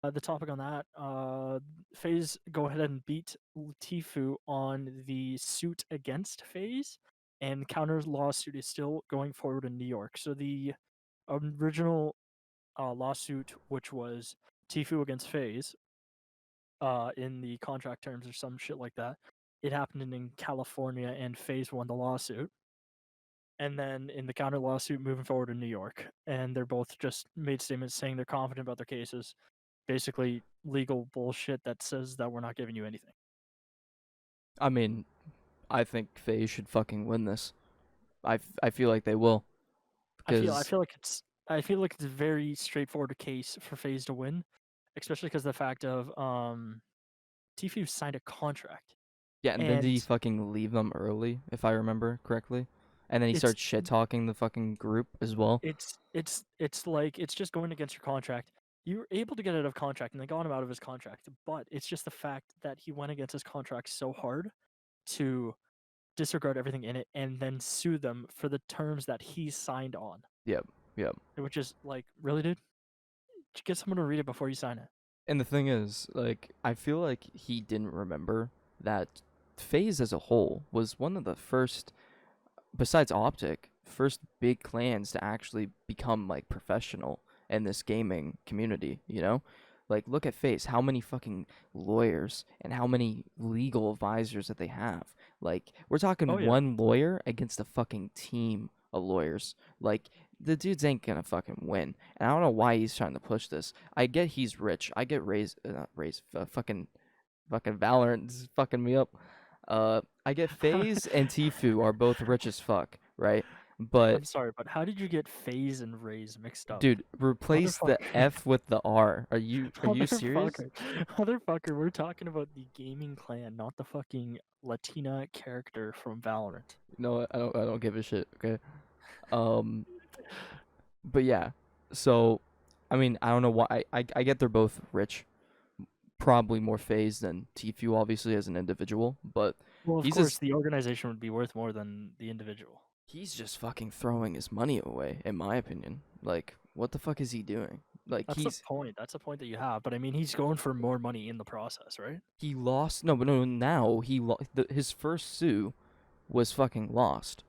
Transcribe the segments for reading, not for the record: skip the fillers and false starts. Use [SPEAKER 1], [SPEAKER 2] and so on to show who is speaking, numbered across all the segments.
[SPEAKER 1] the topic on that, Faze go ahead and beat Tfue on the suit against Faze, and counter lawsuit is still going forward in New York. So the original lawsuit, which was Tfue against Faze, in the contract terms or some shit like that, it happened in California, and Faze won the lawsuit. And then in the counter lawsuit moving forward in New York, and they're both just made statements saying they're confident about their cases, basically legal bullshit that says that we're not giving you anything.
[SPEAKER 2] I mean, I think FaZe should fucking win this. I feel like they will
[SPEAKER 1] I feel I
[SPEAKER 2] because
[SPEAKER 1] feel like it's I feel like it's a very straightforward case for FaZe to win, especially because the fact of Tfue signed a contract,
[SPEAKER 2] yeah, and then did
[SPEAKER 1] and
[SPEAKER 2] he fucking leave them early, if I remember correctly? And then he
[SPEAKER 1] it's
[SPEAKER 2] starts shit talking the fucking group as well.
[SPEAKER 1] it's like it's just going against your contract. You were able to get out of contract, and they got him out of his contract, but it's just the fact that he went against his contract so hard to disregard everything in it and then sue them for the terms that he signed on.
[SPEAKER 2] Yep, yep.
[SPEAKER 1] Which is like, really, dude? Get someone to read it before you sign it.
[SPEAKER 2] And the thing is, like, I feel like he didn't remember that FaZe as a whole was one of the first, besides Optic, first big clans to actually become like professional in this gaming community, you know? Like look at FaZe, how many fucking lawyers and how many legal advisors that they have. Like we're
[SPEAKER 1] Oh
[SPEAKER 2] talking
[SPEAKER 1] yeah.
[SPEAKER 2] one lawyer against a fucking team of lawyers. Like the dudes ain't gonna fucking win. And I don't know why he's trying to push this. I get he's rich. I get fucking Valorant is fucking me up. I get FaZe and Tfue are both rich as fuck, right? But
[SPEAKER 1] I'm sorry, but how did you get Phase and Rays mixed up?
[SPEAKER 2] dude, replace the
[SPEAKER 1] Motherfucker.
[SPEAKER 2] F with the R. Are you serious?
[SPEAKER 1] Motherfucker. Motherfucker, we're talking about the gaming clan, not the fucking Latina character from Valorant.
[SPEAKER 2] No, I don't give a shit. Okay. Um, but yeah. So, I mean, I don't know why. I get they're both rich. Probably more FaZe than Tfue, obviously as an individual. But
[SPEAKER 1] Well, of
[SPEAKER 2] he's
[SPEAKER 1] course,
[SPEAKER 2] just
[SPEAKER 1] the organization would be worth more than the individual.
[SPEAKER 2] he's just fucking throwing his money away, in my opinion. Like, what the fuck is he doing? Like
[SPEAKER 1] That's the point. That's the point that you have. But I mean, he's going for more money in the process, right?
[SPEAKER 2] he lost. No, but no. Now his first sue was fucking lost.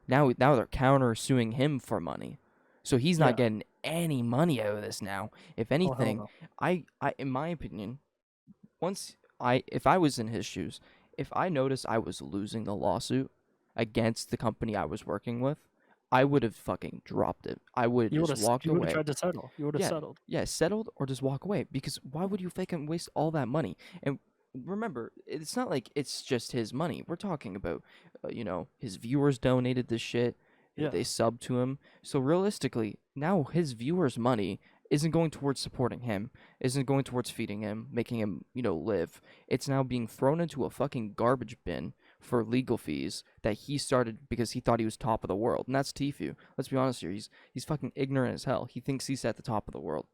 [SPEAKER 2] Now they're counter suing him for money. So he's not
[SPEAKER 1] Yeah.
[SPEAKER 2] getting any money out of this now. If
[SPEAKER 1] Oh hell
[SPEAKER 2] anything,
[SPEAKER 1] no.
[SPEAKER 2] I in my opinion, once if I was in his shoes, if I noticed I was losing the lawsuit against the company I was working with, I would have fucking dropped it. I would have just walked
[SPEAKER 1] You would have
[SPEAKER 2] away.
[SPEAKER 1] tried to settle. You would have
[SPEAKER 2] Yeah,
[SPEAKER 1] settled.
[SPEAKER 2] yeah, settled or just walk away because why would you fucking waste all that money? And remember, it's not like it's just his money. We're talking about, his viewers donated this shit.
[SPEAKER 1] Yeah.
[SPEAKER 2] They subbed to him. So realistically, now his viewers' money isn't going towards supporting him, isn't going towards feeding him, making him, live. It's now being thrown into a fucking garbage bin for legal fees that he started because he thought he was top of the world. And that's Tfue. Let's be honest here. He's fucking ignorant as hell. He thinks he's at the top of the world.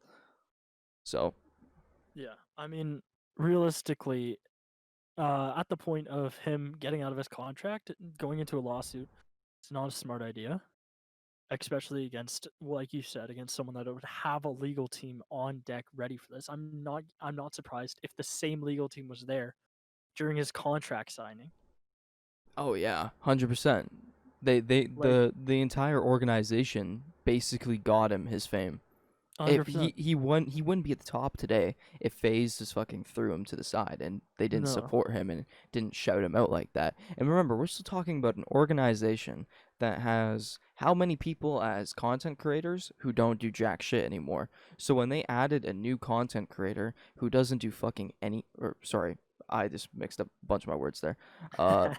[SPEAKER 2] So,
[SPEAKER 1] Yeah. I mean, realistically, at the point of him getting out of his contract, going into a lawsuit, it's not a smart idea, especially against, like you said, against someone that would have a legal team on deck ready for this. I'm not surprised if the same legal team was there during his contract signing.
[SPEAKER 2] oh yeah, 100%. They
[SPEAKER 1] Like
[SPEAKER 2] the entire organization basically got him his fame. If
[SPEAKER 1] 100%.
[SPEAKER 2] he wouldn't be at the top today if FaZe just fucking threw him to the side and they didn't
[SPEAKER 1] No.
[SPEAKER 2] support him and didn't shout him out like that. And remember, we're still talking about an organization that has how many people as content creators who don't do jack shit anymore. So when they added a new content creator who doesn't do fucking any or sorry, I just mixed up a bunch of my words there. Uh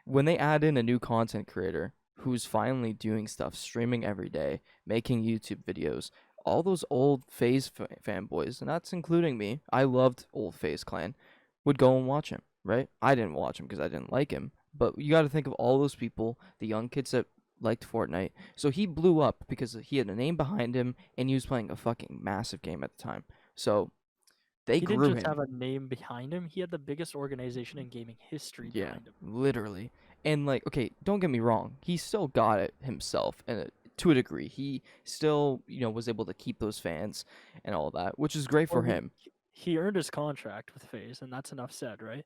[SPEAKER 2] when they add in a new content creator who's finally doing stuff, streaming every day, making YouTube videos, all those old FaZe fanboys, and that's including me, I loved old FaZe Clan, would go and watch him, right? I didn't watch him because I didn't like him, but you got to think of all those people, the young kids that liked Fortnite. So he blew up because he had a name behind him and he was playing a fucking massive game at the time. So they
[SPEAKER 1] He didn't
[SPEAKER 2] grew
[SPEAKER 1] just
[SPEAKER 2] him.
[SPEAKER 1] have a name behind him, he had the biggest organization in gaming history
[SPEAKER 2] Yeah,
[SPEAKER 1] behind him.
[SPEAKER 2] literally. And like, okay, don't get me wrong, he still got it himself, and to a degree. He still, was able to keep those fans and all that, which is great
[SPEAKER 1] Well,
[SPEAKER 2] for him.
[SPEAKER 1] he earned his contract with Faze, and that's enough said, right?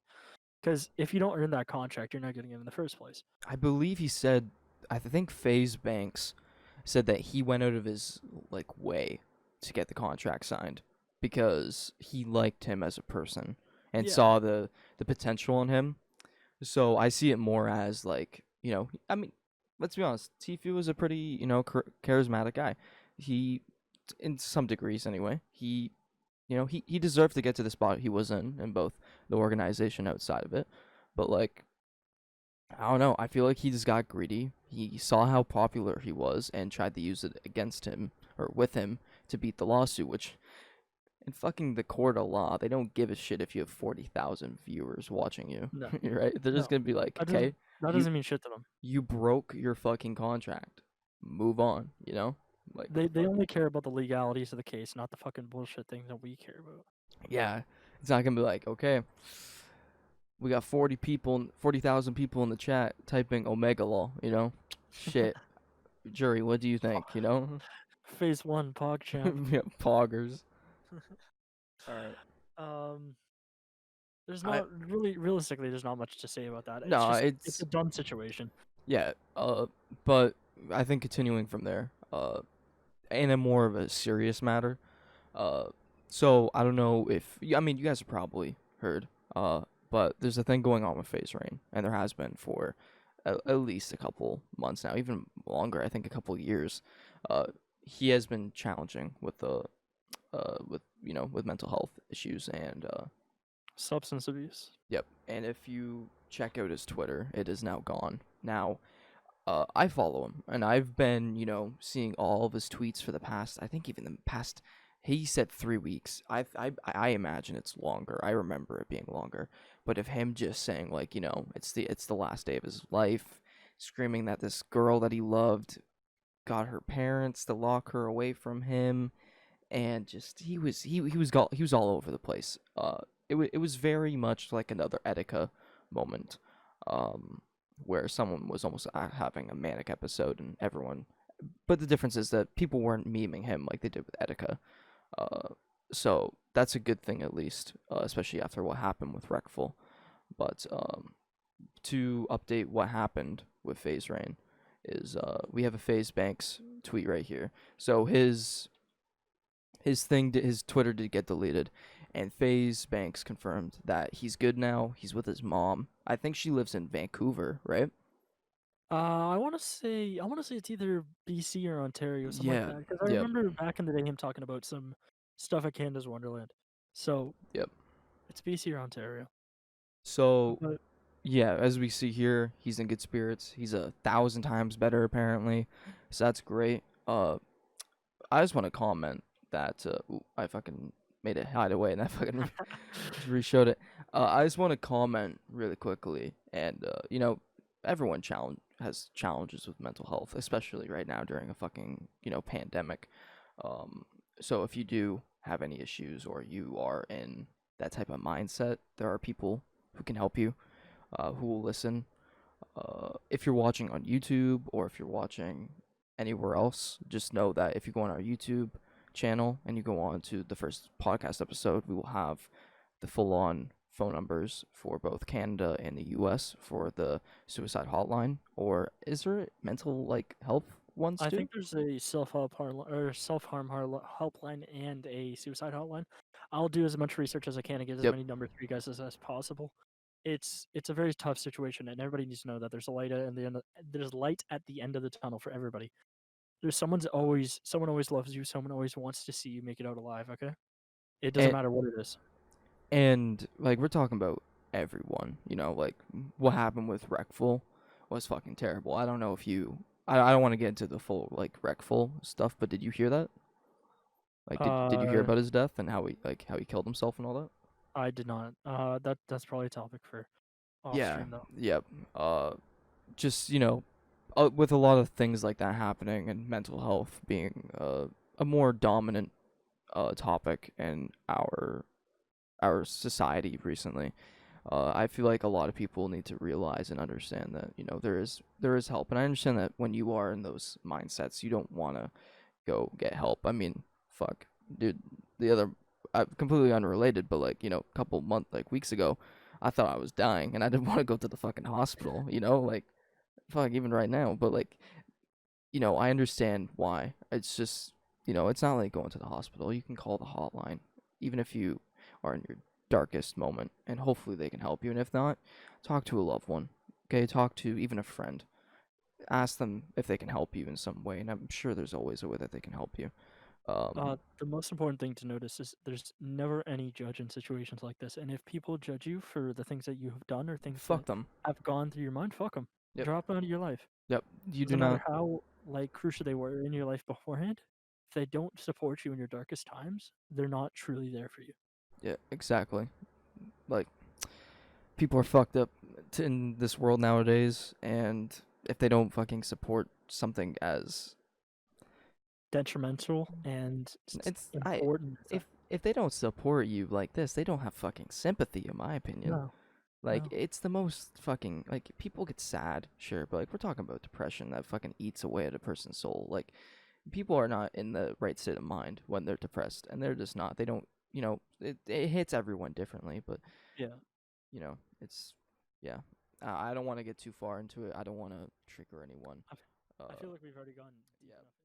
[SPEAKER 1] Because if you don't earn that contract, you're not getting him in the first place.
[SPEAKER 2] I believe he said, I think FaZe Banks said that he went out of his way to get the contract signed because he liked him as a person and
[SPEAKER 1] Yeah,
[SPEAKER 2] saw the potential in him. So I see it more as I mean, let's be honest, Tfue was a pretty, charismatic guy. He, in some degrees anyway, he deserved to get to the spot he was in both the organization outside of it. But I don't know. I feel like he just got greedy. He saw how popular he was and tried to use it against him or with him to beat the lawsuit, which in fucking the court of law, they don't give a shit if you have 40,000 viewers watching you.
[SPEAKER 1] no,
[SPEAKER 2] Right? They're just
[SPEAKER 1] no,
[SPEAKER 2] going to be like,
[SPEAKER 1] that
[SPEAKER 2] "Okay,
[SPEAKER 1] that
[SPEAKER 2] you
[SPEAKER 1] doesn't mean shit to them.
[SPEAKER 2] you broke your fucking contract. Move on," Like what the
[SPEAKER 1] They
[SPEAKER 2] fuck?
[SPEAKER 1] only care about the legalities of the case, not the fucking bullshit things that we care about.
[SPEAKER 2] Yeah. It's not going to be like, "Okay, we got 40,000 people in the chat typing Omega Law. Shit. Jury, what do you think,
[SPEAKER 1] Phase one, PogChamp.
[SPEAKER 2] Yeah, poggers.
[SPEAKER 1] All right. Um, there's
[SPEAKER 2] I
[SPEAKER 1] not really, realistically, there's not much to say about that.
[SPEAKER 2] No,
[SPEAKER 1] It's a dumb situation.
[SPEAKER 2] yeah, but I think continuing from there, in a more of a serious matter, uh, so I don't know if I mean you guys have probably heard, but there's a thing going on with Faze Rain, and there has been for at least a couple months now, even longer. I think a couple years. Uh, he has been challenging with with mental health issues and
[SPEAKER 1] Substance abuse.
[SPEAKER 2] yep. And if you check out his Twitter, it is now gone. Now, I follow him, and I've been, seeing all of his tweets for the past. I think even the past. He said 3 weeks. I imagine it's longer. I remember it being longer. But of him just saying it's the last day of his life, screaming that this girl that he loved got her parents to lock her away from him, and just he was all over the place. It was very much like another Etika moment, where someone was almost having a manic episode and everyone. But the difference is that people weren't memeing him like they did with Etika. So that's a good thing at least, especially after what happened with Wreckful. But to update what happened with Faze Rain is we have a Faze Banks tweet right here. So his Twitter did get deleted, and Faze Banks confirmed that he's good now. He's with his mom. I think she lives in Vancouver, right?
[SPEAKER 1] I want to say it's either BC or Ontario, something like
[SPEAKER 2] Yeah.
[SPEAKER 1] that. Because I
[SPEAKER 2] Yep.
[SPEAKER 1] remember back in the day him talking about some stuff at Canada's Wonderland. So
[SPEAKER 2] Yep.
[SPEAKER 1] it's BC or Ontario.
[SPEAKER 2] So
[SPEAKER 1] But
[SPEAKER 2] yeah, as we see here, he's in good spirits. He's 1,000 times better apparently, so that's great. I just want to comment that I fucking made it hide away and I fucking re-showed it. I just want to comment really quickly, and everyone has challenges with mental health, especially right now during a fucking pandemic. So if you do have any issues or you are in that type of mindset, there are people who can help you, who will listen. If you're watching on YouTube or if you're watching anywhere else, just know that if you go on our YouTube channel and you go on to the first podcast episode, we will have the full on phone numbers for both Canada and the US for the suicide hotline. Or is there mental health ones
[SPEAKER 1] I
[SPEAKER 2] too?
[SPEAKER 1] think there's a self harm helpline and a suicide hotline. I'll do as much research as I can to get as
[SPEAKER 2] Yep.
[SPEAKER 1] many numbers for you guys as possible. It's a very tough situation, and everybody needs to know that there's a light at the end. There's light at the end of the tunnel for everybody. Someone always loves you. Someone always wants to see you make it out alive. Okay, it doesn't
[SPEAKER 2] And
[SPEAKER 1] matter what it is.
[SPEAKER 2] we're talking about everyone, what happened with Wreckful was fucking terrible. I don't know if you I don't want to get into the full Wreckful stuff, but did you hear that? Did you hear
[SPEAKER 1] Uh,
[SPEAKER 2] about his death and how he killed himself and all that?
[SPEAKER 1] I did not. That's probably a topic for off
[SPEAKER 2] Yeah.
[SPEAKER 1] stream though.
[SPEAKER 2] Yep. Just with a lot of things like that happening and mental health being a more dominant topic in our society recently. I feel like a lot of people need to realize and understand that there is help, and I understand that when you are in those mindsets, you don't want to go get help. I mean, fuck, dude. The other, completely unrelated, but like a couple weeks ago, I thought I was dying, and I didn't want to go to the fucking hospital. Like fuck, even right now. But like, I understand why. It's just, it's not like going to the hospital. You can call the hotline, even if you are in your darkest moment, and hopefully they can help you. And if not, talk to a loved one. Okay, talk to even a friend. Ask them if they can help you in some way, and I'm sure there's always a way that they can help you.
[SPEAKER 1] The most important thing to notice is there's never any judge in situations like this. And if people judge you for the things that you have done or things
[SPEAKER 2] Fuck
[SPEAKER 1] that
[SPEAKER 2] them.
[SPEAKER 1] have gone through your mind, fuck them.
[SPEAKER 2] Yep.
[SPEAKER 1] Drop them out of your life.
[SPEAKER 2] Yep. You do
[SPEAKER 1] Doesn't matter
[SPEAKER 2] not.
[SPEAKER 1] how like crucial they were in your life beforehand. If they don't support you in your darkest times, they're not truly there for you.
[SPEAKER 2] Yeah, exactly. Like, people are fucked up in this world nowadays, and if they don't fucking support something as
[SPEAKER 1] Detrimental and
[SPEAKER 2] it's I
[SPEAKER 1] important as that.
[SPEAKER 2] if they don't support you like this, they don't have fucking sympathy, in my opinion.
[SPEAKER 1] No,
[SPEAKER 2] Like,
[SPEAKER 1] no.
[SPEAKER 2] it's the most fucking, like, people get sad, sure, but like we're talking about depression that fucking eats away at a person's soul. Like, people are not in the right state of mind when they're depressed, and they're just not. They don't, it hits everyone differently, but
[SPEAKER 1] Yeah.
[SPEAKER 2] it's, yeah. I don't want to get too far into it. I don't want to trigger anyone.
[SPEAKER 1] I, f- I
[SPEAKER 2] Uh,
[SPEAKER 1] feel like we've already gone deep
[SPEAKER 2] yeah.
[SPEAKER 1] enough.